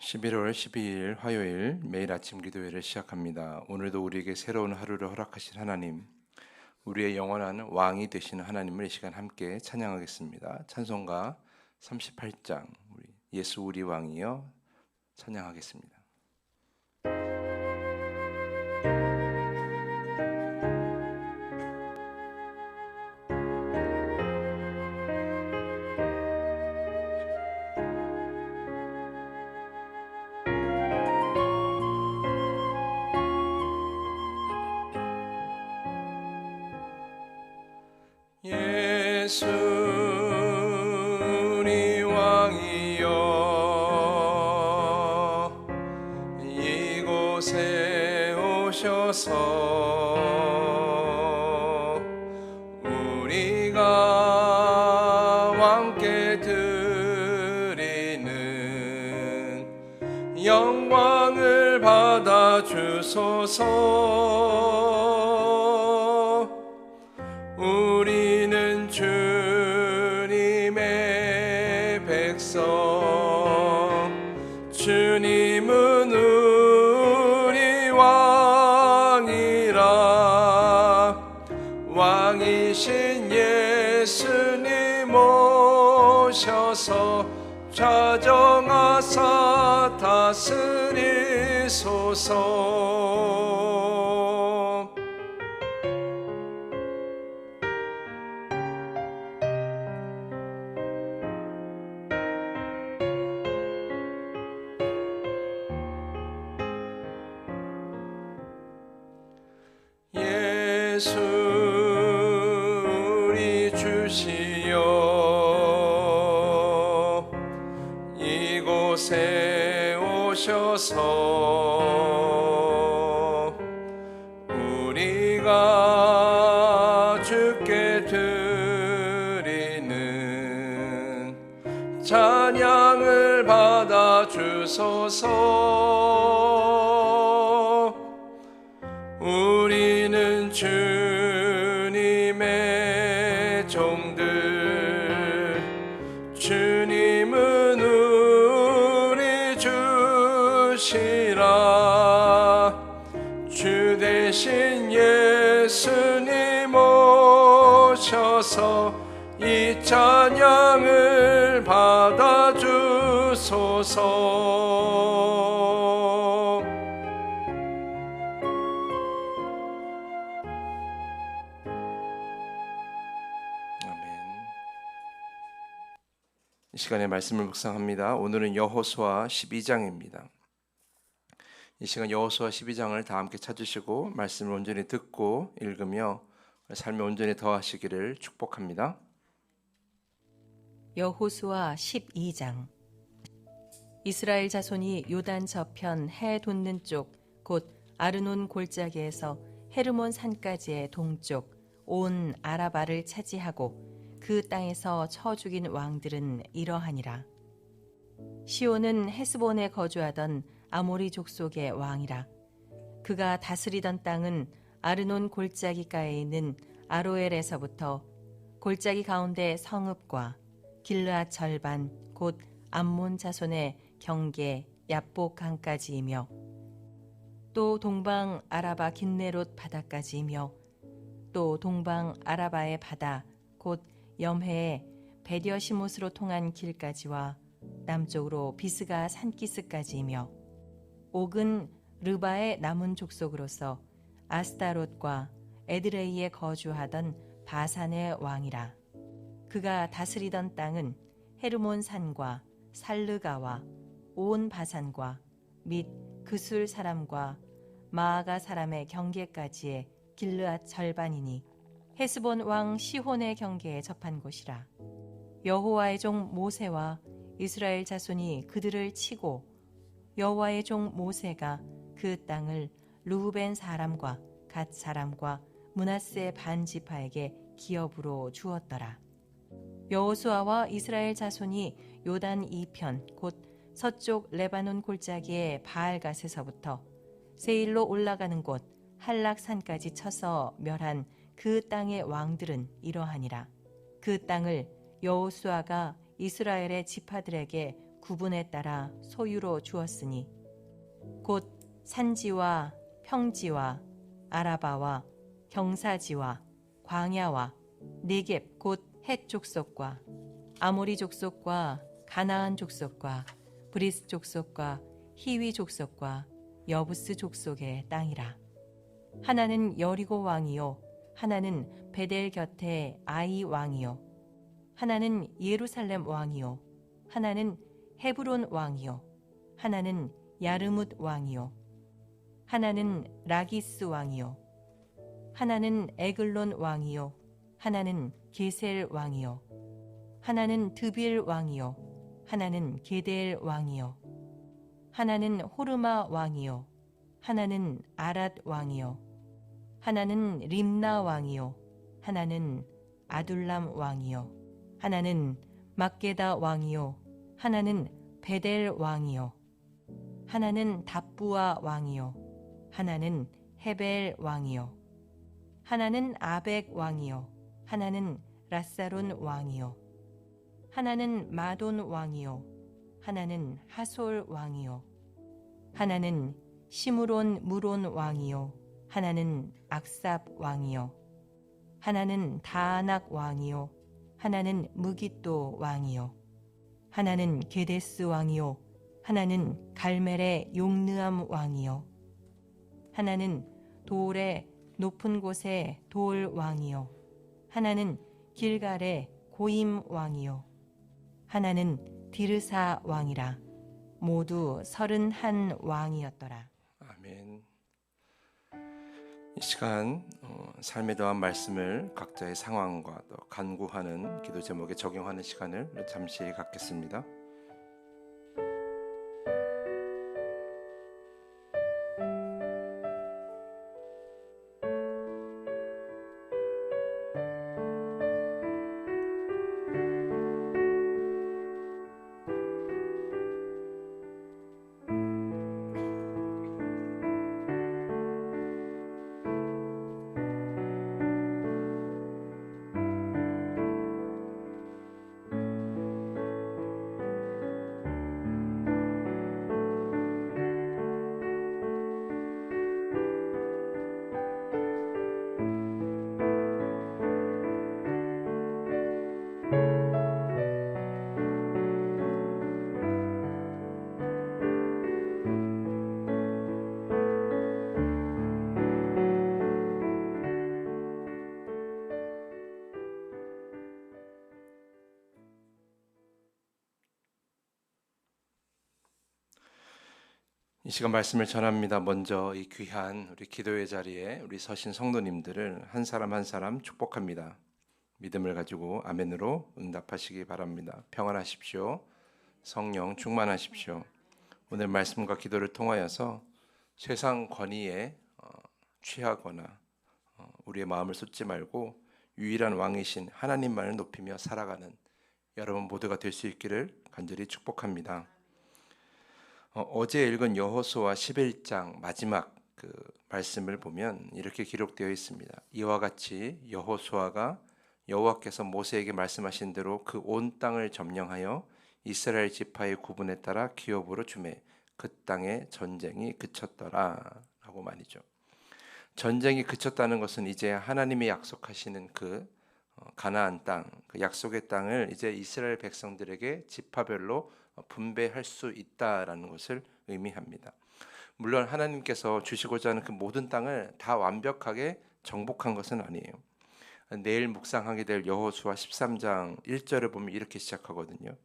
11월 12일 화요일 매일 아침 기도회를 시작합니다. 오늘도 우리에게 새로운 하루를 허락하신 하나님, 우리의 영원한 왕이 되시는 하나님을 이 시간 함께 찬양하겠습니다. 찬송가 38장 예수 우리 왕이여 찬양하겠습니다. 예수 우리 왕이여 이곳에 오셔서 우리가 왕께 드리는 영광을 받아 주소서. 우리는 주님의 백성, 주님은 우리 왕이라. 왕이신 예수님 오셔서 좌정하사 다스리소서. 예수 우리 주시여 이곳에 오셔서 우리가 주께 드리는 찬양을 받아 주소서. 우리는 주님의 종들, 주님은 우리 주시라. 주 대신 예수님 오셔서 이 찬양을 받아 주소서. 이 시간에 말씀을 묵상합니다. 오늘은 여호수아 12장입니다. 이 시간 여호수아 12장을 다 함께 찾으시고 말씀을 온전히 듣고 읽으며 삶에 온전히 더하시기를 축복합니다. 여호수아 12장. 이스라엘 자손이 요단 저편 해 돋는 쪽 곧 아르논 골짜기에서 헤르몬 산까지의 동쪽 온 아라바를 차지하고 그 땅에서 쳐 죽인 왕들은 이러하니라. 시온은 헤스본에 거주하던 아모리 족속의 왕이라. 그가 다스리던 땅은 아르논 골짜기가에 있는 아로엘에서부터 골짜기 가운데 성읍과 길르앗 절반 곧 암몬 자손의 경계 얍복 강까지이며 또 동방 아라바 긴네롯 바다까지이며 또 동방 아라바의 바다 곧 염해의 베디어시못으로 통한 길까지와 남쪽으로 비스가 산기스까지이며 옥은 르바의 남은 족속으로서 아스타롯과 에드레이에 거주하던 바산의 왕이라. 그가 다스리던 땅은 헤르몬 산과 살르가와 온 바산과 및 그술 사람과 마아가 사람의 경계까지의 길르앗 절반이니 헤스본 왕 시혼의 경계에 접한 곳이라. 여호와의 종 모세와 이스라엘 자손이 그들을 치고 여호와의 종 모세가 그 땅을 르우벤 사람과 갓 사람과 므낫세 반 지파에게 기업으로 주었더라. 여호수아와 이스라엘 자손이 요단 이편 곧 서쪽 레바논 골짜기의 바알갓에서부터 세일로 올라가는 곳 한락산까지 쳐서 멸한 그 땅의 왕들은 이러하니라. 그 땅을 여호수아가 이스라엘의 지파들에게 구분에 따라 소유로 주었으니 곧 산지와 평지와 아라바와 경사지와 광야와 네겝 곧 헷 족속과 아모리 족속과 가나안 족속과 브리스 족속과 히위 족속과 여부스 족속의 땅이라. 하나는 여리고 왕이요 하나는 베델 곁에 아이 왕이요 하나는 예루살렘 왕이요 하나는 헤브론 왕이요 하나는 야르뭇 왕이요 하나는 라기스 왕이요 하나는 에글론 왕이요 하나는 게셀 왕이요 하나는 드빌 왕이요 하나는 게델 왕이요 하나는 호르마 왕이요 하나는 아랏 왕이요 하나는 림나 왕이요 하나는 아둘람 왕이요 하나는 막게다 왕이요 하나는 베델 왕이요 하나는 답부아 왕이요 하나는 헤벨 왕이요 하나는 아벡 왕이요 하나는 라사론 왕이요 하나는 마돈 왕이요 하나는 하솔 왕이요 하나는 시므론 무론 왕이요 하나는 악삽 왕이요 하나는 다아낙 왕이요 하나는 무깃도 왕이요 하나는 게데스 왕이요 하나는 갈멜의 용느암 왕이요 하나는 돌의 높은 곳의 돌 왕이요 하나는 길갈의 고임 왕이요 하나는 디르사 왕이라. 모두 31 왕이었더라. 아멘. 이 시간 삶에 더한 말씀을 각자의 상황과 또 간구하는 기도 제목에 적용하는 시간을 잠시 갖겠습니다. 이 시간 말씀을 전합니다. 먼저 이 귀한 우리 기도의 자리에 우리 서신 성도님들을 한 사람 한 사람 축복합니다. 믿음을 가지고 아멘으로 응답하시기 바랍니다. 평안하십시오. 성령 충만하십시오. 오늘 말씀과 기도를 통하여서 세상 권위에 취하거나 우리의 마음을 쏟지 말고 유일한 왕이신 하나님만을 높이며 살아가는 여러분 모두가 될 수 있기를 간절히 축복합니다. 어제 읽은 여호수아 11장 마지막 그 말씀을 보면 이렇게 기록되어 있습니다. 이와 같이 여호수아가 여호와께서 모세에게 말씀하신 대로 그 온 땅을 점령하여 이스라엘 지파의 구분에 따라 기업으로 주매 그 땅에 전쟁이 그쳤더라라고 말이죠. 전쟁이 그쳤다는 것은 이제 하나님이 약속하시는 그 가나안 땅, 그 약속의 땅을 이제 이스라엘 백성들에게 지파별로 분배할 수 있다라는 것을 의미합니다. 물론 하나님께서 주시고자 하는 그 모든 땅을 다 완벽하게 정복한 것은 아니에요. 내일 묵상하게 될 여호수아 13장 1절을 보면 이렇게 시작하거든요.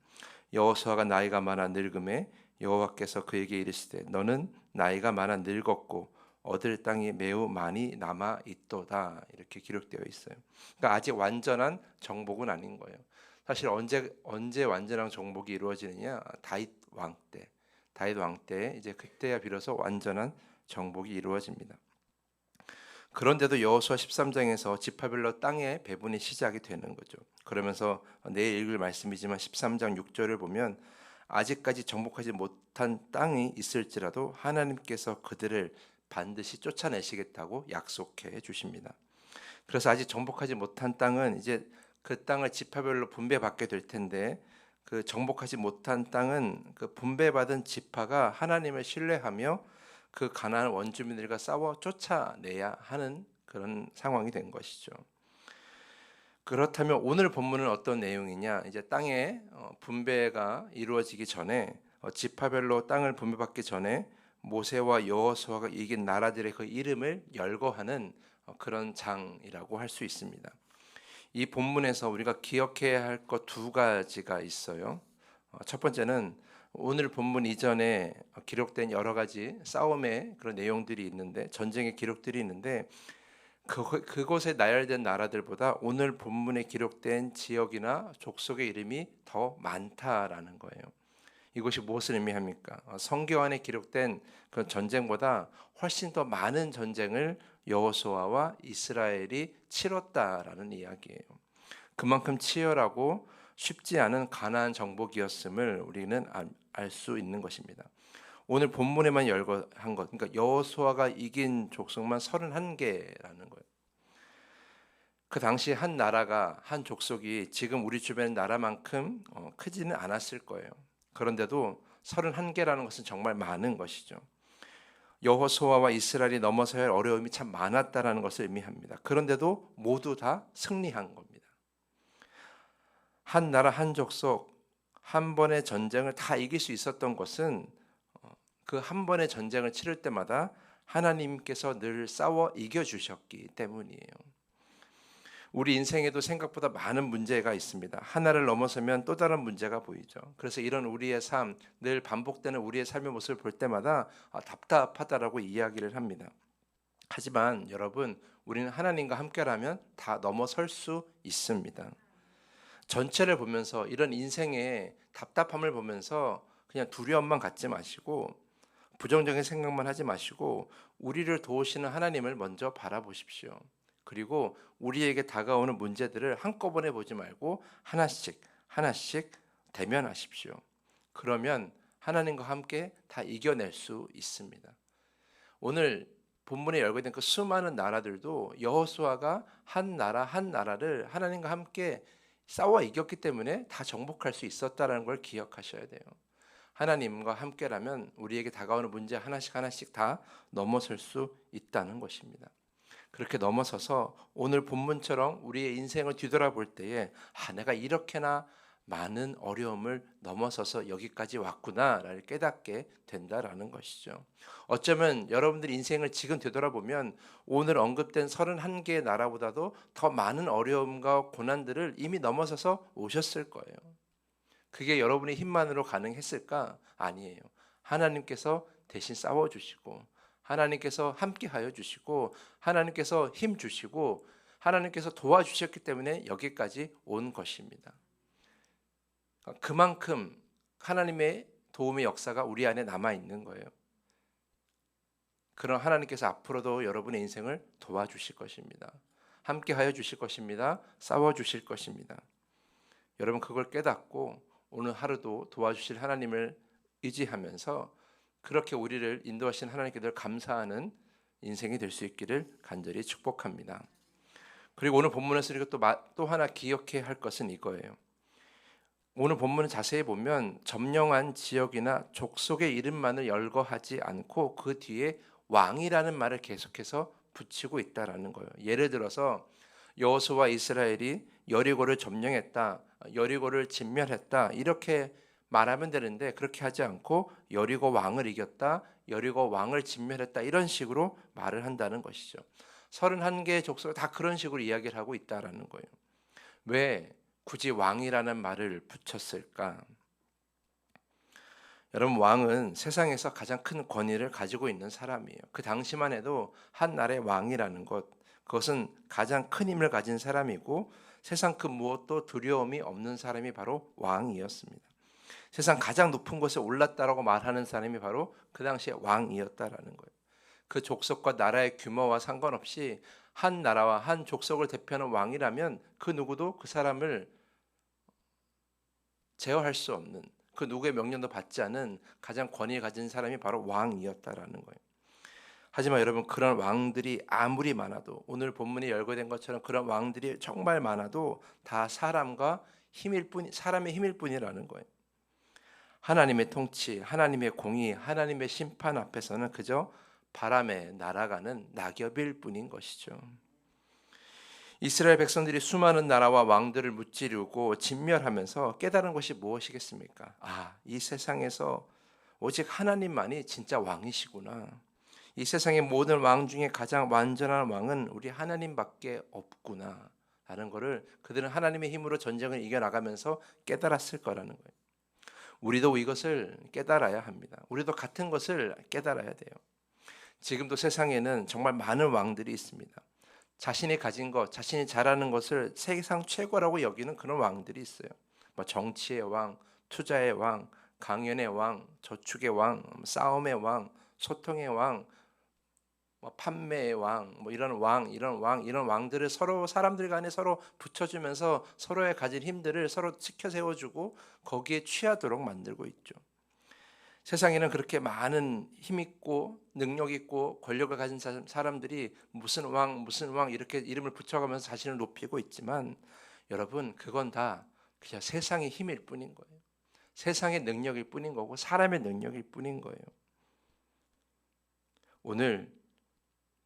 여호수아가 나이가 많아 늙음에 여호와께서 그에게 이르시되 너는 나이가 많아 늙었고 얻을 땅이 매우 많이 남아 있도다. 이렇게 기록되어 있어요. 그러니까 아직 완전한 정복은 아닌 거예요. 사실 언제 완전한 정복이 이루어지느냐? 다윗 왕 때 이제 그때야 비로소 완전한 정복이 이루어집니다. 그런데도 여호수아 13장에서 지파별로 땅의 배분이 시작이 되는 거죠. 그러면서 내일 읽을 말씀이지만 13장 6절을 보면 아직까지 정복하지 못한 땅이 있을지라도 하나님께서 그들을 반드시 쫓아내시겠다고 약속해 주십니다. 그래서 아직 정복하지 못한 땅은 이제 그 땅을 지파별로 분배받게 될 텐데 그 정복하지 못한 땅은 그 분배받은 지파가 하나님을 신뢰하며 그 가나안 원주민들과 싸워 쫓아내야 하는 그런 상황이 된 것이죠. 그렇다면 오늘 본문은 어떤 내용이냐? 이제 땅의 분배가 이루어지기 전에 지파별로 땅을 분배받기 전에 모세와 여호수아가 이긴 나라들의 그 이름을 열거하는 그런 장이라고 할 수 있습니다. 이 본문에서 우리가 기억해야 할 것 두 가지가 있어요. 첫 번째는 오늘 본문 이전에 기록된 여러 가지 싸움의 그런 내용들이 있는데, 전쟁의 기록들이 있는데, 그곳에 나열된 나라들보다 오늘 본문에 기록된 지역이나 족속의 이름이 더 많다라는 거예요. 이것이 무엇을 의미합니까? 성경 안에 기록된 그런 전쟁보다 훨씬 더 많은 전쟁을 여호수아와 이스라엘이 치렀다라는 이야기예요. 그만큼 치열하고 쉽지 않은 가나안 정복이었음을 우리는 알 수 있는 것입니다. 오늘 본문에만 열거한 것, 그러니까 여호수아가 이긴 족속만 31개라는 거예요. 그 당시 한 나라가, 한 족속이 지금 우리 주변의 나라만큼 크지는 않았을 거예요. 그런데도 31개라는 것은 정말 많은 것이죠. 여호수아와 이스라엘이 넘어서야 할 어려움이 참 많았다라는 것을 의미합니다. 그런데도 모두 다 승리한 겁니다. 한 나라 한 족속 한 번의 전쟁을 다 이길 수 있었던 것은 그 한 번의 전쟁을 치를 때마다 하나님께서 늘 싸워 이겨주셨기 때문이에요. 우리 인생에도 생각보다 많은 문제가 있습니다. 하나를 넘어서면 또 다른 문제가 보이죠. 그래서 이런 우리의 삶, 늘 반복되는 우리의 삶의 모습을 볼 때마다 답답하다라고 이야기를 합니다. 하지만 여러분, 우리는 하나님과 함께라면 다 넘어설 수 있습니다. 전체를 보면서 이런 인생의 답답함을 보면서 그냥 두려움만 갖지 마시고 부정적인 생각만 하지 마시고 우리를 도우시는 하나님을 먼저 바라보십시오. 그리고 우리에게 다가오는 문제들을 한꺼번에 보지 말고 하나씩 하나씩 대면하십시오. 그러면 하나님과 함께 다 이겨낼 수 있습니다. 오늘 본문에 열거된 그 수많은 나라들도 여호수아가 한 나라 한 나라를 하나님과 함께 싸워 이겼기 때문에 다 정복할 수 있었다는 걸 기억하셔야 돼요. 하나님과 함께라면 우리에게 다가오는 문제 하나씩 하나씩 다 넘어설 수 있다는 것입니다. 그렇게 넘어서서 오늘 본문처럼 우리의 인생을 뒤돌아볼 때에 내가 이렇게나 많은 어려움을 넘어서서 여기까지 왔구나를 깨닫게 된다라는 것이죠. 어쩌면 여러분들 인생을 지금 되돌아보면 오늘 언급된 31개의 나라보다도 더 많은 어려움과 고난들을 이미 넘어서서 오셨을 거예요. 그게 여러분의 힘만으로 가능했을까? 아니에요. 하나님께서 대신 싸워주시고 하나님께서 함께하여 주시고 하나님께서 힘 주시고 하나님께서 도와주셨기 때문에 여기까지 온 것입니다. 그만큼 하나님의 도움의 역사가 우리 안에 남아 있는 거예요. 그런 하나님께서 앞으로도 여러분의 인생을 도와주실 것입니다. 함께하여 주실 것입니다. 싸워주실 것입니다. 여러분 그걸 깨닫고 오늘 하루도 도와주실 하나님을 의지하면서 그렇게 우리를 인도하신 하나님께 늘 감사하는 인생이 될 수 있기를 간절히 축복합니다. 그리고 오늘 본문에서 우리가 또 하나 기억해야 할 것은 이거예요. 오늘 본문을 자세히 보면 점령한 지역이나 족속의 이름만을 열거하지 않고 그 뒤에 왕이라는 말을 계속해서 붙이고 있다라는 거예요. 예를 들어서 여호수아와 이스라엘이 여리고를 점령했다, 여리고를 진멸했다 이렇게 말하면 되는데 그렇게 하지 않고 여리고 왕을 이겼다, 여리고 왕을 진멸했다 이런 식으로 말을 한다는 것이죠. 31개의 족속을 다 그런 식으로 이야기를 하고 있다라는 거예요. 왜 굳이 왕이라는 말을 붙였을까? 여러분 왕은 세상에서 가장 큰 권위를 가지고 있는 사람이에요. 그 당시만 해도 한 나라의 왕이라는 것, 그것은 가장 큰 힘을 가진 사람이고 세상 그 무엇도 두려움이 없는 사람이 바로 왕이었습니다. 세상 가장 높은 곳에 올랐다라고 말하는 사람이 바로 그 당시에 왕이었다라는 거예요. 그 족속과 나라의 규모와 상관없이 한 나라와 한 족속을 대표하는 왕이라면 그 누구도 그 사람을 제어할 수 없는, 그 누구의 명령도 받지 않은 가장 권위 가진 사람이 바로 왕이었다라는 거예요. 하지만 여러분 그런 왕들이 아무리 많아도 오늘 본문에 열거된 것처럼 그런 왕들이 정말 많아도 다 사람과 사람의 힘일 뿐이라는 거예요. 하나님의 통치, 하나님의 공의, 하나님의 심판 앞에서는 그저 바람에 날아가는 낙엽일 뿐인 것이죠. 이스라엘 백성들이 수많은 나라와 왕들을 무찌르고 진멸하면서 깨달은 것이 무엇이겠습니까? 이 세상에서 오직 하나님만이 진짜 왕이시구나. 이 세상의 모든 왕 중에 가장 완전한 왕은 우리 하나님밖에 없구나 라는 것을 그들은 하나님의 힘으로 전쟁을 이겨나가면서 깨달았을 거라는 거예요. 우리도 이것을 깨달아야 합니다. 우리도 같은 것을 깨달아야 돼요. 지금도 세상에는 정말 많은 왕들이 있습니다. 자신이 가진 것, 자신이 잘하는 것을 세상 최고라고 여기는 그런 왕들이 있어요. 정치의 왕, 투자의 왕, 강연의 왕, 저축의 왕, 싸움의 왕, 소통의 왕, 판매의 왕, 이런 왕들을 서로 사람들 간에 서로 붙여주면서 서로의 가진 힘들을 서로 지켜 세워주고 거기에 취하도록 만들고 있죠. 세상에는 그렇게 많은 힘 있고 능력 있고 권력을 가진 사람들이 무슨 왕 이렇게 이름을 붙여가면서 자신을 높이고 있지만 여러분, 그건 다 그냥 세상의 힘일 뿐인 거예요. 세상의 능력일 뿐인 거고 사람의 능력일 뿐인 거예요. 오늘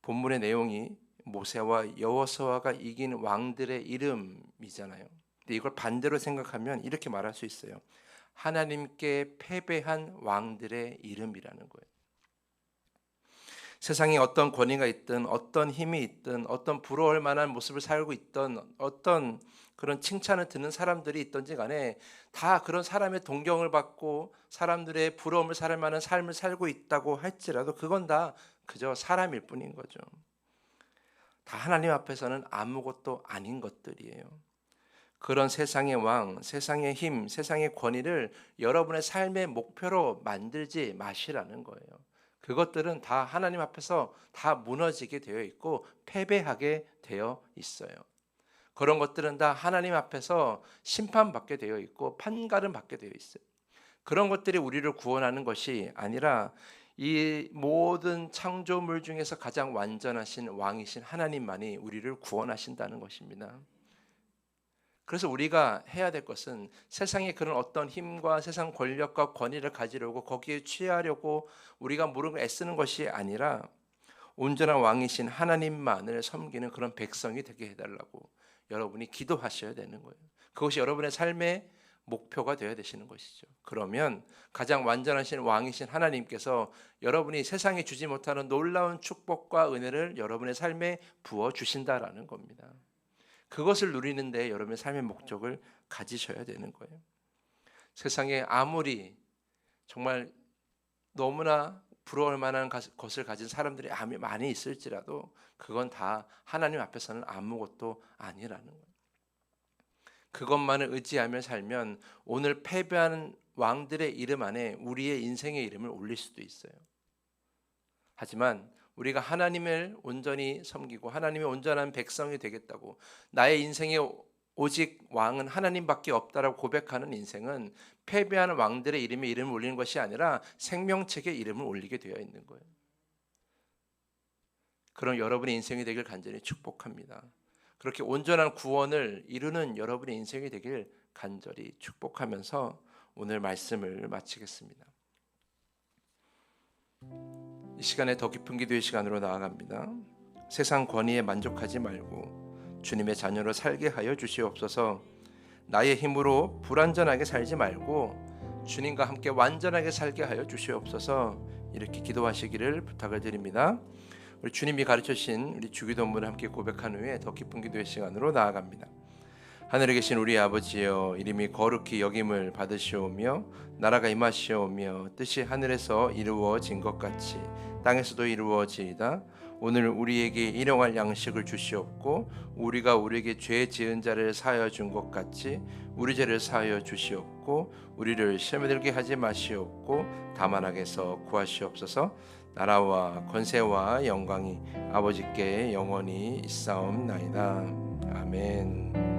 본문의 내용이 모세와 여호수아가 이긴 왕들의 이름이잖아요. 근데 이걸 반대로 생각하면 이렇게 말할 수 있어요. 하나님께 패배한 왕들의 이름이라는 거예요. 세상에 어떤 권위가 있든 어떤 힘이 있든 어떤 부러울 만한 모습을 살고 있든 어떤 그런 칭찬을 듣는 사람들이 있든지 간에 다 그런 사람의 동경을 받고 사람들의 부러움을 살 만한 삶을 살고 있다고 할지라도 그건 다 그저 사람일 뿐인 거죠. 다 하나님 앞에서는 아무것도 아닌 것들이에요. 그런 세상의 왕, 세상의 힘, 세상의 권위를 여러분의 삶의 목표로 만들지 마시라는 거예요. 그것들은 다 하나님 앞에서 다 무너지게 되어 있고 패배하게 되어 있어요. 그런 것들은 다 하나님 앞에서 심판받게 되어 있고 판가름 받게 되어 있어요. 그런 것들이 우리를 구원하는 것이 아니라 이 모든 창조물 중에서 가장 완전하신 왕이신 하나님만이 우리를 구원하신다는 것입니다. 그래서 우리가 해야 될 것은 세상에 그런 어떤 힘과 세상 권력과 권위를 가지려고 거기에 취하려고 우리가 무릎을 애쓰는 것이 아니라 온전한 왕이신 하나님만을 섬기는 그런 백성이 되게 해달라고 여러분이 기도하셔야 되는 거예요. 그것이 여러분의 삶의 목표가 되어야 되시는 것이죠. 그러면 가장 완전하신 왕이신 하나님께서 여러분이 세상에 주지 못하는 놀라운 축복과 은혜를 여러분의 삶에 부어주신다라는 겁니다. 그것을 누리는데 여러분의 삶의 목적을 가지셔야 되는 거예요. 세상에 아무리 정말 너무나 부러울 만한 것을 가진 사람들이 많이 있을지라도 그건 다 하나님 앞에서는 아무것도 아니라는 거예요. 그것만을 의지하며 살면 오늘 패배하는 왕들의 이름 안에 우리의 인생의 이름을 올릴 수도 있어요. 하지만 우리가 하나님을 온전히 섬기고 하나님의 온전한 백성이 되겠다고 나의 인생에 오직 왕은 하나님밖에 없다라고 고백하는 인생은 패배하는 왕들의 이름을 올리는 것이 아니라 생명책의 이름을 올리게 되어 있는 거예요. 그럼 여러분의 인생이 되길 간절히 축복합니다. 그렇게 온전한 구원을 이루는 여러분의 인생이 되길 간절히 축복하면서 오늘 말씀을 마치겠습니다. 이 시간에 더 깊은 기도의 시간으로 나아갑니다. 세상 권위에 만족하지 말고 주님의 자녀로 살게 하여 주시옵소서. 나의 힘으로 불완전하게 살지 말고 주님과 함께 완전하게 살게 하여 주시옵소서. 이렇게 기도하시기를 부탁을 드립니다. 우리 주님이 가르쳐 주신 우리 주기도문을 함께 고백한 후에 더 깊은 기도의 시간으로 나아갑니다. 하늘에 계신 우리 아버지여, 이름이 거룩히 여김을 받으시오며 나라가 임하시오며 뜻이 하늘에서 이루어진 것 같이 땅에서도 이루어지이다. 오늘 우리에게 일용할 양식을 주시옵고 우리가 우리에게 죄 지은 자를 사하여 준 것 같이 우리 죄를 사하여 주시옵고 우리를 시험에 들게 하지 마시옵고 다만 악에서 구하시옵소서. 나라와 권세와 영광이 아버지께 영원히 있사옵나이다. 아멘.